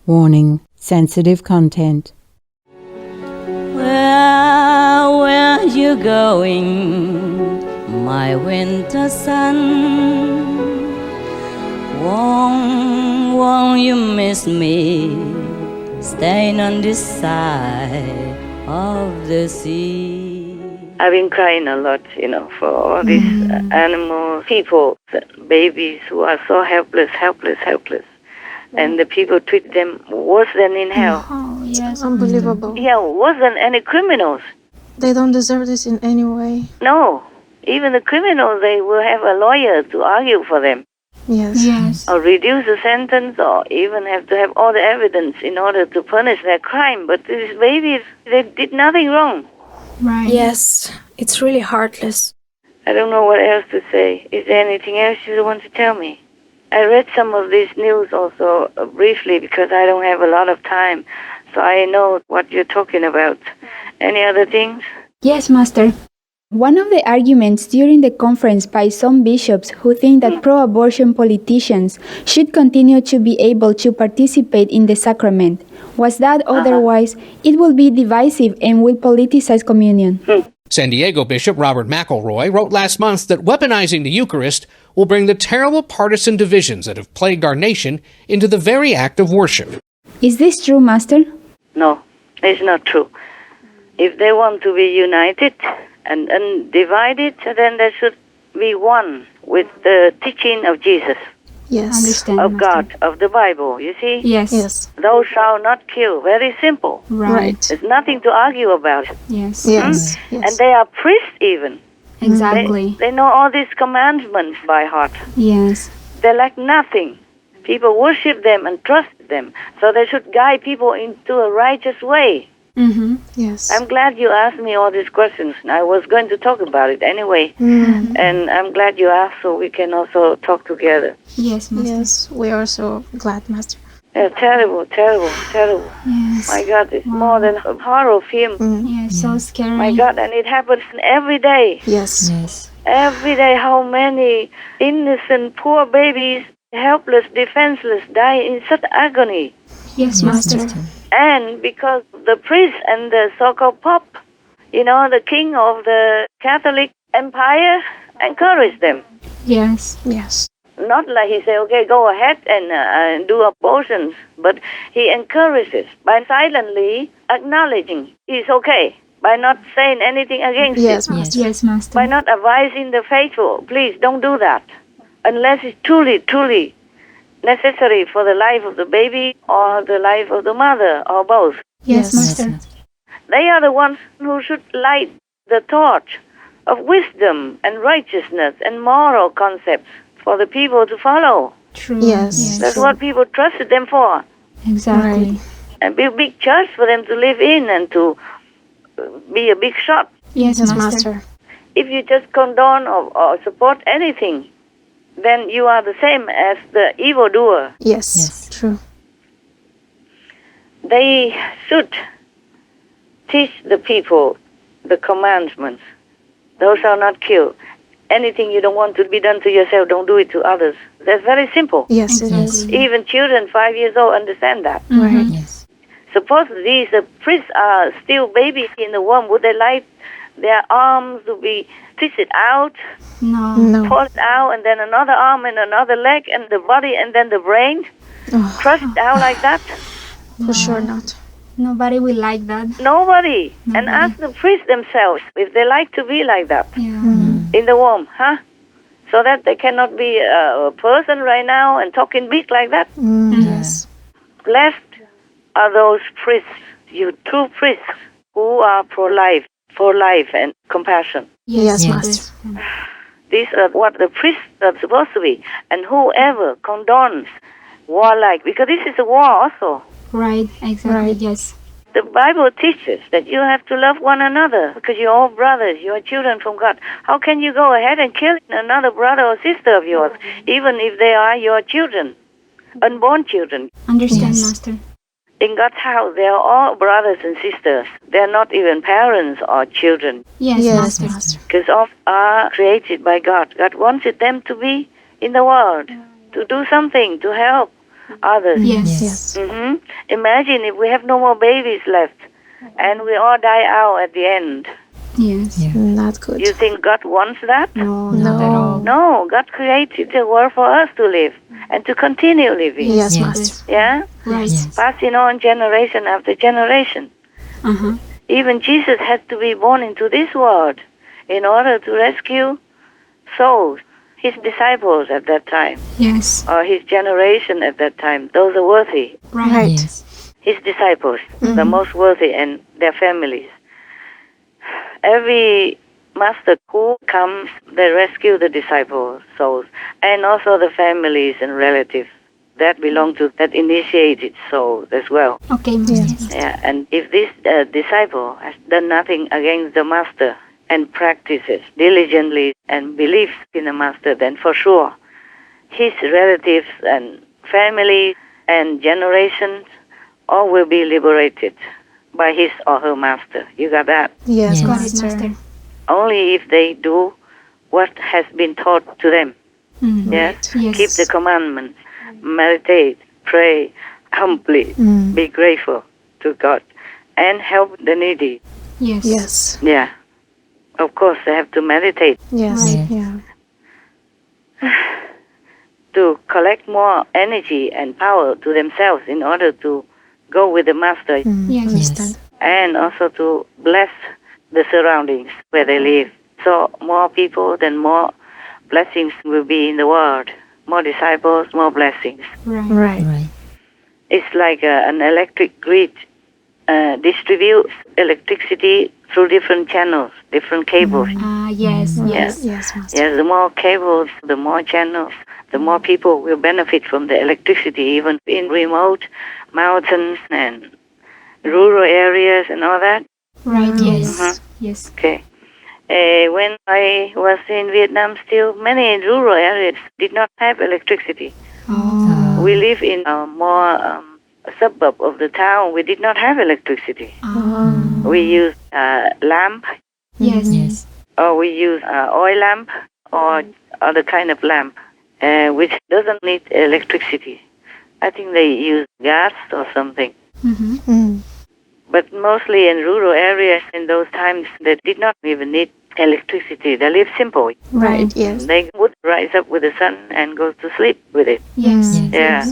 Warning: sensitive content. Where are you going, my winter sun? Won't you miss me, staying on this side of the sea? I've been crying a lot, for all these animals, people, babies who are so helpless. And the people treat them worse than in hell. Oh, yes. Unbelievable. Yeah, worse than any criminals. They don't deserve this in any way. No. Even the criminals, they will have a lawyer to argue for them. Yes. Or reduce the sentence, or even have to have all the evidence in order to punish their crime. But these babies, they did nothing wrong. Right. Yes, it's really heartless. I don't know what else to say. Is there anything else you want to tell me? I read some of this news also briefly because I don't have a lot of time, so I know what you're talking about. Any other things? Yes, Master. One of the arguments during the conference by some bishops who think that pro-abortion politicians should continue to be able to participate in the sacrament was that otherwise it will be divisive and will politicize communion. San Diego Bishop Robert McElroy wrote last month that weaponizing the Eucharist will bring the terrible partisan divisions that have plagued our nation into the very act of worship. Is this true, Master? No, it's not true. If they want to be united and undivided, then they should be one with the teaching of Jesus. Yes. Understand, of Master. God, of the Bible, you see? Yes. Thou shalt not kill. Very simple. Right. There's nothing to argue about. Yes. Yes. And they are priests even. Exactly. They know all these commandments by heart. Yes. They lack nothing. People worship them and trust them. So they should guide people into a righteous way. Mm-hmm. Yes. I'm glad you asked me all these questions. I was going to talk about it anyway. And I'm glad you asked so we can also talk together. Yes, Master. Yes, we are so glad, Master. Yeah, terrible. Yes. My God, it's more than a horror film. Yes, so scary. My God, and it happens every day. Yes. Every day, how many innocent, poor babies, helpless, defenseless, die in such agony. Yes, Master. And because the priest and the so-called Pope, the king of the Catholic Empire, encourage them. Yes. Not like he say, okay, go ahead and do abortions, but he encourages by silently acknowledging it's okay, by not saying anything against it. Yes, Master. By not advising the faithful, please don't do that, unless it's truly necessary for the life of the baby or the life of the mother or both. Yes, Master. They are the ones who should light the torch of wisdom and righteousness and moral concepts for the people to follow. True. Yes. That's what people trusted them for. Exactly. Right. And be a big church for them to live in and to be a big shop. Yes, Yes, Master. Master. If you just condone or support anything, then you are the same as the evildoer. Yes. True. They should teach the people the commandments. Thou shalt not kill. Anything you don't want to be done to yourself, don't do it to others. That's very simple. Yes, it is. Even children 5 years old understand that. Right. Suppose these priests are still babies in the womb, would they like their arms to be twisted out, No. pulled out, and then another arm and another leg and the body and then the brain crushed out like that? For sure not. Nobody will like that. Nobody. And ask the priests themselves if they like to be like that in the womb, so that they cannot be a person right now and talking big like that. Yes. Blessed are those priests, you true priests, who are pro-life, for life and compassion. Yes, Master. These are what the priests are supposed to be. And whoever condones warlike, because this is a war also. Right, exactly, Right. yes. The Bible teaches that you have to love one another because you're all brothers, you're children from God. How can you go ahead and kill another brother or sister of yours, even if they are your children, unborn children? Understand, Master. In God's house, they are all brothers and sisters. They are not even parents or children Yes, Yes, Master. Master. because all are created by God. God wanted them to be in the world, to do something, to help, others. Yes. Imagine if we have no more babies left and we all die out at the end. Yes. Not good. You think God wants that? No, not at all. No, God created the world for us to live and to continue living. Yes, Master. Yeah? Right. Passing on generation after generation. Uh-huh. Even Jesus had to be born into this world in order to rescue souls. His disciples at that time, Yes. or his generation at that time, those are worthy. Right. His disciples, the most worthy, and their families. Every master who comes, they rescue the disciples' souls, and also the families and relatives that belong to that initiated souls as well. Okay, Master. Yeah, and if this disciple has done nothing against the master and practices diligently and believes in the master, then for sure his relatives and family and generations all will be liberated by his or her master. You got that? Yes, Got it, Master. Master. Only if they do what has been taught to them. Mm. Yes? Yes. Keep the commandments, meditate, pray, humbly, be grateful to God, and help the needy. Yes. Yes. Yeah. Of course, they have to meditate Yes. Right. Yeah. to collect more energy and power to themselves in order to go with the master, Yes. Understand. and also to bless the surroundings where they live. So more people, then more blessings will be in the world. More disciples, more blessings. Right. Right. It's like an electric grid distributes electricity through different channels, different cables. Yes. Yes. Yes, Master. Yes, the more cables, the more channels, the more people will benefit from the electricity, even in remote mountains and rural areas and all that. Right. Yes. Yes. Okay. When I was in Vietnam still, many rural areas did not have electricity. Oh. We live in a more suburb of the town. We did not have electricity. We used lamp, Yes. or we use oil lamp, or other kind of lamp, which doesn't need electricity. I think they use gas or something. But mostly in rural areas in those times, they did not even need electricity. They lived simple. Right. Yes. They would rise up with the sun and go to sleep with it. Yes. Yeah.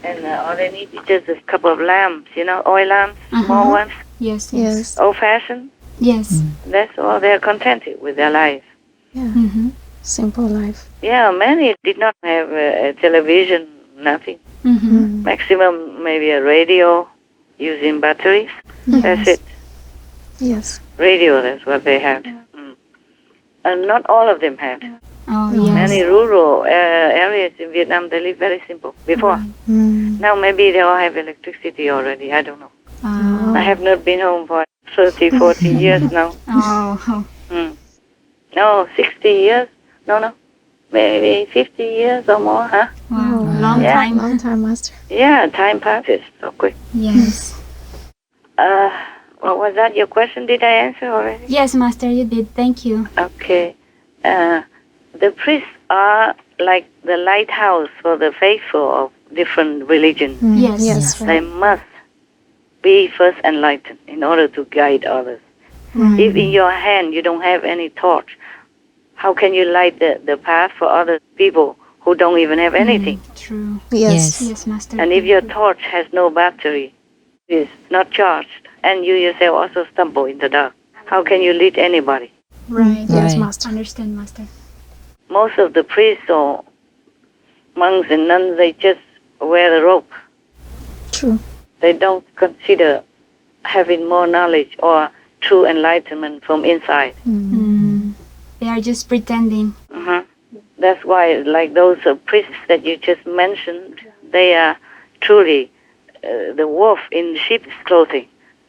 And all they need is just a couple of lamps, oil lamps, small ones, Yes. Yes. old-fashioned. Yes. That's all. They're contented with their life. Yeah. Simple life. Yeah, many did not have a television, nothing. Maximum maybe a radio using batteries. That's it. Yes. Radio, that's what they had. And not all of them had. Oh, yes. Many rural areas in Vietnam, they live very simple before. Now maybe they all have electricity already. I don't know. I have not been home for 30, 40 years now. Oh. No, 60 years. No. Maybe 50 years or more, huh? Wow. Long Yeah. time. Long time, Master. Yeah, time passes so quick. Yes. What was that your question? Did I answer already? Yes, Master, you did. Thank you. Okay. The priests are like the lighthouse for the faithful of different religions. Yes. Yes. They must be first enlightened in order to guide others. Right. If in your hand you don't have any torch, how can you light the path for other people who don't even have anything? True. Yes. Yes, Master. And if your torch has no battery, is not charged, and you yourself also stumble in the dark, how can you lead anybody? Right. Yes, Master. Understand, Master. Most of the priests or monks and nuns, they just wear the robe. True. They don't consider having more knowledge or true enlightenment from inside. They are just pretending. That's why, like those priests that you just mentioned, they are truly the wolf in sheep's clothing,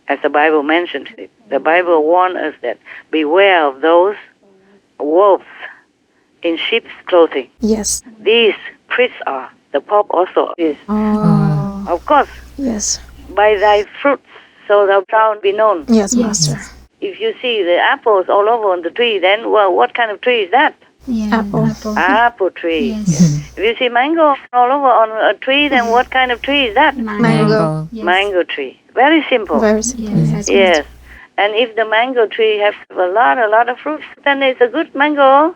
as the Bible mentions it. The Bible warns us that beware of those wolves in sheep's clothing. Yes. These priests are. The Pope also is. Of course, Yes. by thy fruits so thou shalt be known. Yes, Yes. Master. If you see the apples all over on the tree, then, well, what kind of tree is that? Yeah. Apple. Apple tree. Yes. If you see mango all over on a tree, then what kind of tree is that? Mango. Yes. Mango tree. Very simple. Very simple. Yes. Yes. And if the mango tree has a lot of fruits, then it's a good mango.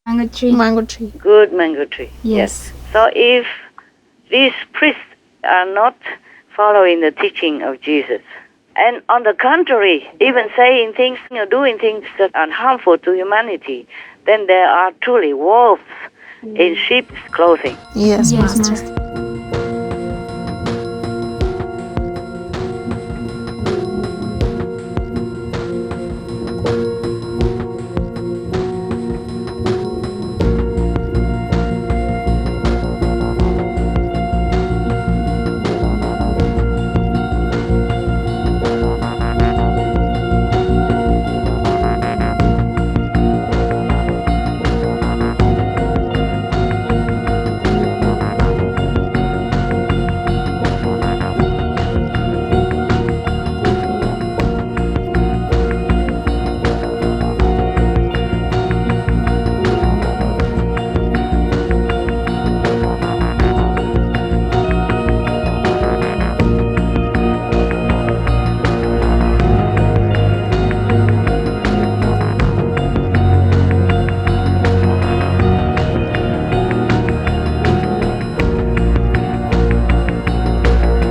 Mango tree. Mango tree. Good mango tree. Yes. So if these priests are not following the teaching of Jesus, and on the contrary, even saying things or doing things that are harmful to humanity, then there are truly wolves in sheep's clothing. Yes, Yes, Master. Master.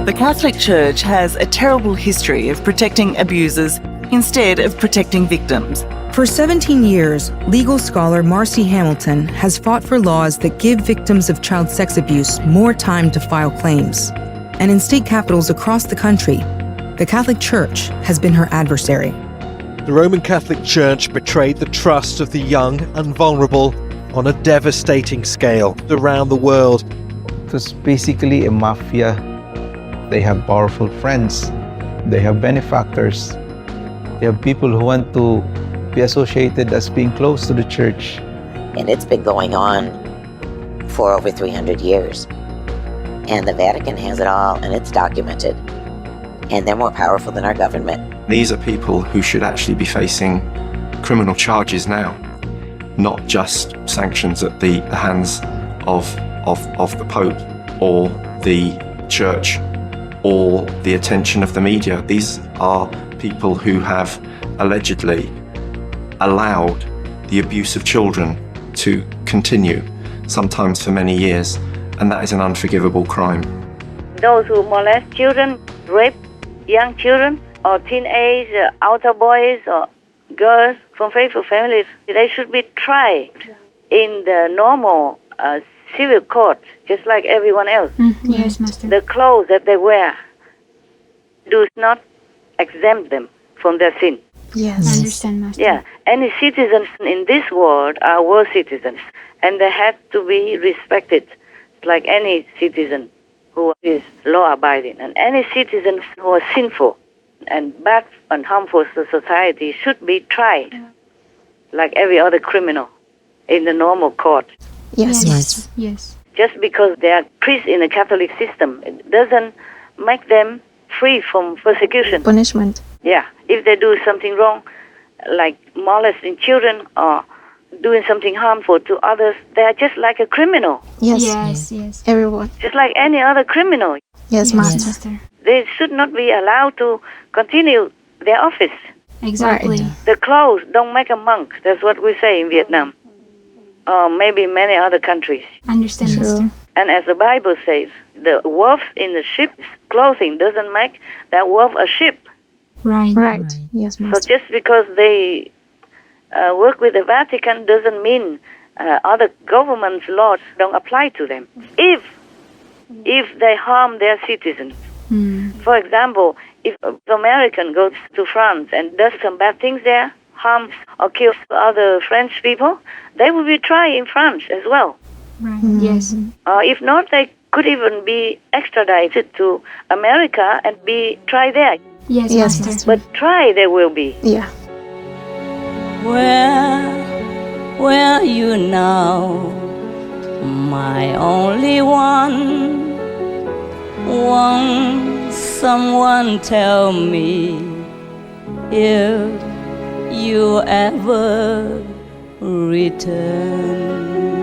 The Catholic Church has a terrible history of protecting abusers instead of protecting victims. For 17 years, legal scholar Marcy Hamilton has fought for laws that give victims of child sex abuse more time to file claims. And in state capitals across the country, the Catholic Church has been her adversary. The Roman Catholic Church betrayed the trust of the young and vulnerable on a devastating scale around the world. It was basically a mafia. They have powerful friends. They have benefactors. They have people who want to be associated as being close to the church. And it's been going on for over 300 years. And the Vatican has it all, and it's documented. And they're more powerful than our government. These are people who should actually be facing criminal charges now, not just sanctions at the hands of the Pope or the Church or the attention of the media. These are people who have allegedly allowed the abuse of children to continue, sometimes for many years, and that is an unforgivable crime. Those who molest children, rape young children, or teenage outer boys or girls from faithful families, they should be tried in the normal civil court, just like everyone else. Yes, Master. The clothes that they wear do not exempt them from their sin. Yes. I understand, Master. Yeah, any citizens in this world are world citizens, and they have to be respected like any citizen who is law-abiding. And any citizens who are sinful and bad and harmful to society should be tried like every other criminal in the normal court. Yes, Yes. Master. Yes. Just because they are priests in the Catholic system, it doesn't make them free from persecution. Punishment. Yeah, if they do something wrong, like molesting children or doing something harmful to others, they are just like a criminal, Yes. Yes. Yes. Everyone. just like any other criminal. Yes, Master. They should not be allowed to continue their office. Exactly. The clothes don't make a monk. That's what we say in Vietnam, or maybe many other countries. Understand, Master. And as the Bible says, the wolf in the sheep's clothing doesn't make that wolf a sheep. Right. Right. Yes, So Master. just because they work with the Vatican doesn't mean other governments' laws don't apply to them. If they harm their citizens, for example, if an American goes to France and does some bad things there, harms or kills other French people, they will be tried in France as well. Right. Yes. If not, they could even be extradited to America and be tried there. Yes, Yes, Master. But try they will be. Yeah. Where are you now, my only one? Won't someone tell me if you ever return.